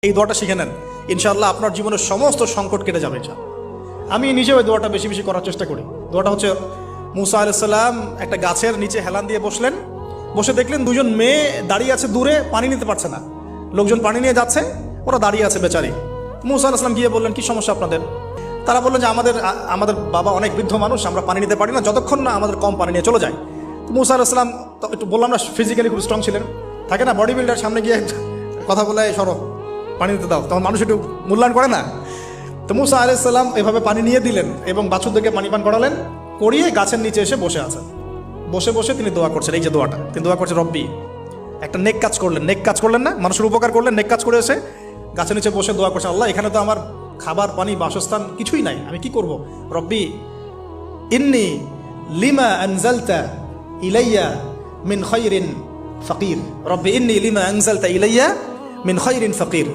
এই দোয়াটা শিখে নেন, ইনশাআল্লাহ আপনার জীবনের সমস্ত সংকট কেটে যাবে। আমি নিজেও এই দোয়াটা বেশি বেশি করার চেষ্টা করি। দোয়াটা হচ্ছে, মুসা আলাইহিস সালাম একটা গাছের নিচে হেলান দিয়ে বসলেন, বসে দেখলেন দুজন মেয়ে দাঁড়িয়ে আছে দূরে, পানি নিতে পারছে না, লোকজন পানি নিয়ে যাচ্ছে, ওরা দাঁড়িয়ে আছে বেচারি। মুসা আলাইহিস সালাম গিয়ে বললেন, কি সমস্যা আপনাদের? তারা বললেন যে আমাদের বাবা অনেক বৃদ্ধ মানুষ, আমরা পানি নিতে পারি না যতক্ষণ না আমাদের কম পানি নিয়ে চলে যায়। তো মুসা আলাইহিস সালাম একটু বললাম না, ফিজিক্যালি খুব স্ট্রং ছিলেন, থাকে না বডি বিল্ডার, সামনে গিয়ে কথা বলে সরো পানি দিতে দাও, তখন মানুষ একটু মূল্যায়ন করে না। তো মুসা আলাইহিস সালাম এভাবে পানি নিয়ে দিলেন এবং বাছুরদেরকে পানি পান করালেন, করিয়ে গাছের নিচে এসে বসে আছেন। বসে বসে তিনি দোয়া করছেন, এই যে দোয়াটা তিনি দোয়া করছেন, রব্বি, একটা নেক কাজ করলেন না, মানুষের উপকার করলেন, নেক কাজ করে এসে গাছের নিচে বসে দোয়া করছেন, আল্লাহ এখানে তো আমার খাবার পানি বাসস্থান কিছুই নাই, আমি কি করব? রব্বি ইন্নি লিমা আনজালতা ইলাইয়া মিন খায়রিন ফাকির, রব্বি ইন্নি লিমা আনজালতা ইলাইয়া মিন খায়রিন ফাকির।